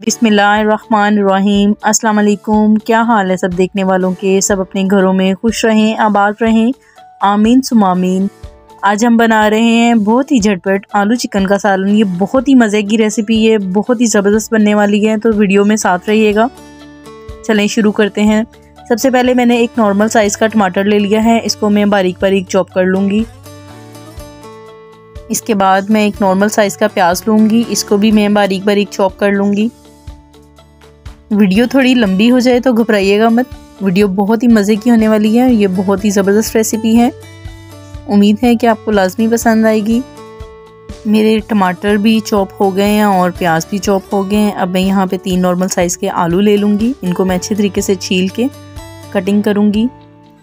बिस्मिल्लाहिर्रहमानिर्रहीम। अस्सलाम वालेकुम। क्या हाल है सब देखने वालों के? सब अपने घरों में खुश रहें, आबाद रहें, आमीन सुम आमीन। आज हम बना रहे हैं बहुत ही झटपट आलू चिकन का सालन। ये बहुत ही मज़े की रेसिपी है, बहुत ही ज़बरदस्त बनने वाली है, तो वीडियो में साथ रहिएगा। चलें शुरू करते हैं। सबसे पहले मैंने एक नॉर्मल साइज़ का टमाटर ले लिया है, इसको मैं बारीक बारीक चॉप कर लूँगी। इसके बाद मैं एक नॉर्मल साइज़ का प्याज लूँगी, इसको भी मैं बारीक बारीक चॉप कर लूँगी। वीडियो थोड़ी लंबी हो जाए तो घबराइएगा मत, वीडियो बहुत ही मज़े की होने वाली है। ये बहुत ही ज़बरदस्त रेसिपी है, उम्मीद है कि आपको लाजमी पसंद आएगी। मेरे टमाटर भी चॉप हो गए हैं और प्याज भी चॉप हो गए हैं। अब मैं यहाँ पे 3 नॉर्मल साइज़ के आलू ले लूँगी, इनको मैं अच्छे तरीके से छील के कटिंग करूँगी।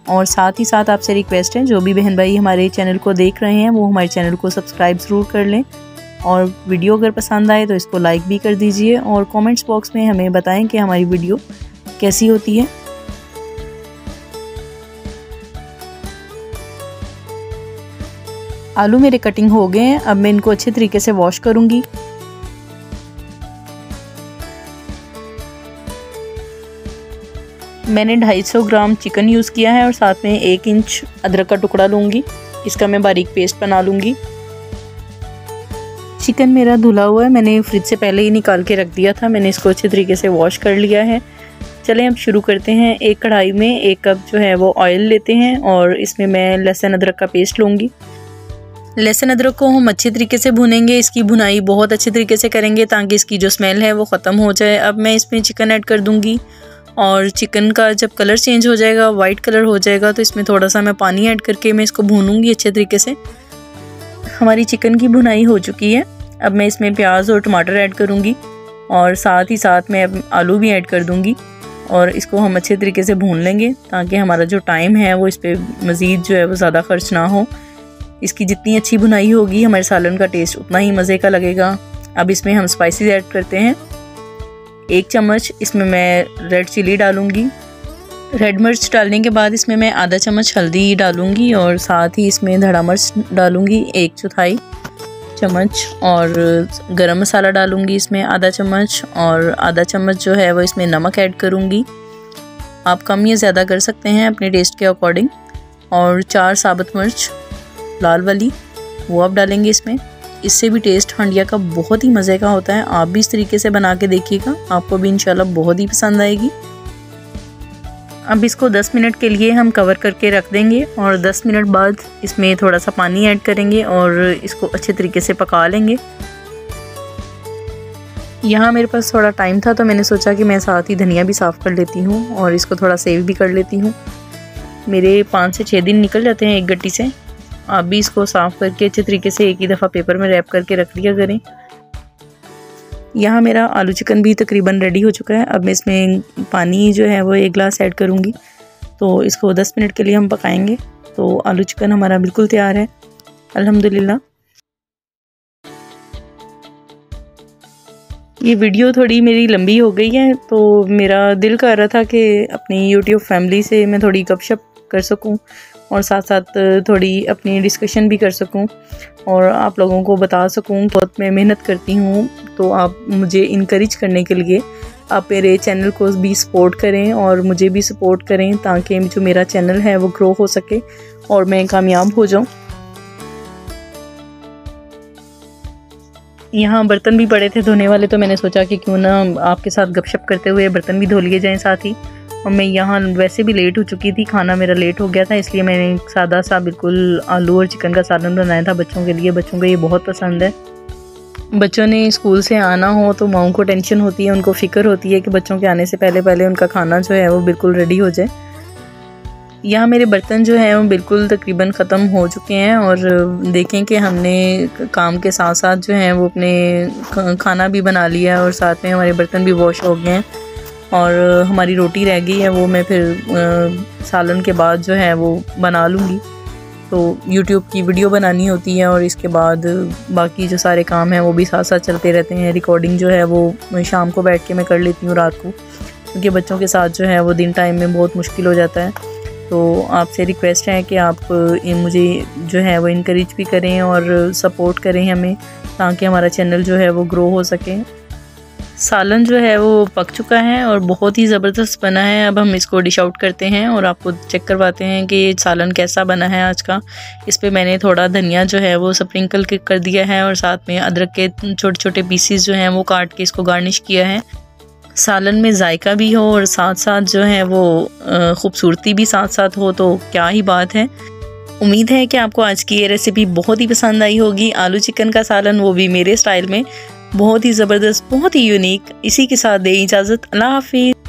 और साथ ही साथ आपसे रिक्वेस्ट है, जो भी बहन भाई हमारे चैनल को देख रहे हैं वो हमारे चैनल को सब्सक्राइब ज़रूर कर लें, और वीडियो अगर पसंद आए तो इसको लाइक भी कर दीजिए, और कमेंट्स बॉक्स में हमें बताएं कि हमारी वीडियो कैसी होती है। आलू मेरे कटिंग हो गए हैं, अब मैं इनको अच्छे तरीके से वॉश करूंगी। मैंने 250 ग्राम चिकन यूज़ किया है और साथ में 1 इंच अदरक का टुकड़ा लूँगी, इसका मैं बारीक पेस्ट बना लूँगी। चिकन मेरा धुला हुआ है, मैंने फ्रिज से पहले ही निकाल के रख दिया था। मैंने इसको अच्छे तरीके से वॉश कर लिया है। चलें अब शुरू करते हैं। एक कढ़ाई में 1 कप जो है वो ऑयल लेते हैं, और इसमें मैं लहसुन अदरक का पेस्ट लूँगी। लहसुन अदरक को हम अच्छे तरीके से भुनेंगे, इसकी भुनाई बहुत अच्छे तरीके से करेंगे ताकि इसकी जो स्मेल है वो ख़त्म हो जाए। अब मैं इसमें चिकन ऐड कर दूँगी, और चिकन का जब कलर चेंज हो जाएगा, वाइट कलर हो जाएगा, तो इसमें थोड़ा सा मैं पानी ऐड करके मैं इसको भूनूंगी अच्छे तरीके से। हमारी चिकन की भुनाई हो चुकी है। अब मैं इसमें प्याज और टमाटर ऐड करूंगी, और साथ ही साथ मैं आलू भी ऐड कर दूंगी, और इसको हम अच्छे तरीके से भून लेंगे ताकि हमारा जो टाइम है वो इस पर मज़ीद जो है वो ज़्यादा खर्च ना हो। इसकी जितनी अच्छी भुनाई होगी हमारे सालन का टेस्ट उतना ही मज़े का लगेगा। अब इसमें हम स्पाइसेस ऐड करते हैं। 1 चम्मच इसमें मैं रेड चिली डालूँगी। रेड मिर्च डालने के बाद इसमें मैं आधा चम्मच हल्दी डालूँगी, और साथ ही इसमें धड़ा मिर्च डालूँगी 1/4 चम्मच, और गरम मसाला डालूँगी इसमें आधा चम्मच, और आधा चम्मच जो है वो इसमें नमक ऐड करूँगी। आप कम या ज़्यादा कर सकते हैं अपने टेस्ट के अकॉर्डिंग। और 4 साबुत मिर्च लाल वाली वो आप डालेंगे इसमें। इससे भी टेस्ट हंडिया का बहुत ही मज़े का होता है। आप भी इस तरीके से बना के देखिएगा, आपको भी इंशाल्लाह बहुत ही पसंद आएगी। अब इसको 10 मिनट के लिए हम कवर करके रख देंगे, और 10 मिनट बाद इसमें थोड़ा सा पानी ऐड करेंगे और इसको अच्छे तरीके से पका लेंगे। यहाँ मेरे पास थोड़ा टाइम था तो मैंने सोचा कि मैं साथ ही धनिया भी साफ़ कर लेती हूँ और इसको थोड़ा सेव भी कर लेती हूँ। मेरे 5 से 6 दिन निकल जाते हैं एक गट्टी से। आप भी इसको साफ़ करके अच्छे तरीके से एक ही दफ़ा पेपर में रैप करके रख लिया करें। यहाँ मेरा आलू चिकन भी तकरीबन रेडी हो चुका है। अब मैं इसमें पानी जो है वो 1 गिलास ऐड करूँगी, तो इसको 10 मिनट के लिए हम पकाएंगे। तो आलू चिकन हमारा बिल्कुल तैयार है अल्हम्दुलिल्लाह। ये वीडियो थोड़ी मेरी लंबी हो गई है, तो मेरा दिल कर रहा था कि अपनी यूट्यूब फैमिली से मैं थोड़ी गपशप कर सकूं, और साथ साथ थोड़ी अपनी डिस्कशन भी कर सकूं, और आप लोगों को बता सकूं बहुत मैं मेहनत करती हूं। तो आप मुझे इनकरेज करने के लिए आप मेरे चैनल को भी सपोर्ट करें और मुझे भी सपोर्ट करें, ताकि जो मेरा चैनल है वो ग्रो हो सके और मैं कामयाब हो जाऊं। यहाँ बर्तन भी पड़े थे धोने वाले, तो मैंने सोचा कि क्यों ना आपके साथ गपशप करते हुए बर्तन भी धो लिए जाएँ साथ ही। और मैं यहाँ वैसे भी लेट हो चुकी थी, खाना मेरा लेट हो गया था, इसलिए मैंने सादा सा बिल्कुल आलू और चिकन का सालन बनाया था बच्चों के लिए। बच्चों को ये बहुत पसंद है। बच्चों ने स्कूल से आना हो तो माओं को टेंशन होती है, उनको फ़िक्र होती है कि बच्चों के आने से पहले पहले उनका खाना जो है वो बिल्कुल रेडी हो जाए। यहाँ मेरे बर्तन जो हैं वो बिल्कुल तकरीबन ख़त्म हो चुके हैं, और देखें कि हमने काम के साथ साथ जो है वो अपने खाना भी बना लिया, और साथ में हमारे बर्तन भी वॉश हो गए हैं, और हमारी रोटी रह गई है वो मैं फिर सालन के बाद जो है वो बना लूँगी। तो YouTube की वीडियो बनानी होती है, और इसके बाद बाकी जो सारे काम हैं वो भी साथ साथ चलते रहते हैं। रिकॉर्डिंग जो है वो शाम को बैठ के मैं कर लेती हूँ, रात को, क्योंकि बच्चों के साथ जो है वो दिन टाइम में बहुत मुश्किल हो जाता है। तो आपसे रिक्वेस्ट है कि आप मुझे जो है वो इनकरेज भी करें और सपोर्ट करें हमें, ताकि हमारा चैनल जो है वो ग्रो हो सके। सालन जो है वो पक चुका है और बहुत ही ज़बरदस्त बना है। अब हम इसको डिश आउट करते हैं और आपको चेक करवाते हैं कि सालन कैसा बना है आज का। इस पे मैंने थोड़ा धनिया जो है वो स्प्रिंकल कर दिया है और साथ में अदरक के छोटे छोटे पीसीस जो हैं वो काट के इसको गार्निश किया है। सालन में जायका भी हो और साथ साथ जो है वो खूबसूरती भी साथ साथ हो तो क्या ही बात है। उम्मीद है कि आपको आज की ये रेसिपी बहुत ही पसंद आई होगी। आलू चिकन का सालन, वो भी मेरे स्टाइल में, बहुत ही ज़बरदस्त, बहुत ही यूनिक। इसी के साथ दे इजाज़त। अल्लाह हाफिज़।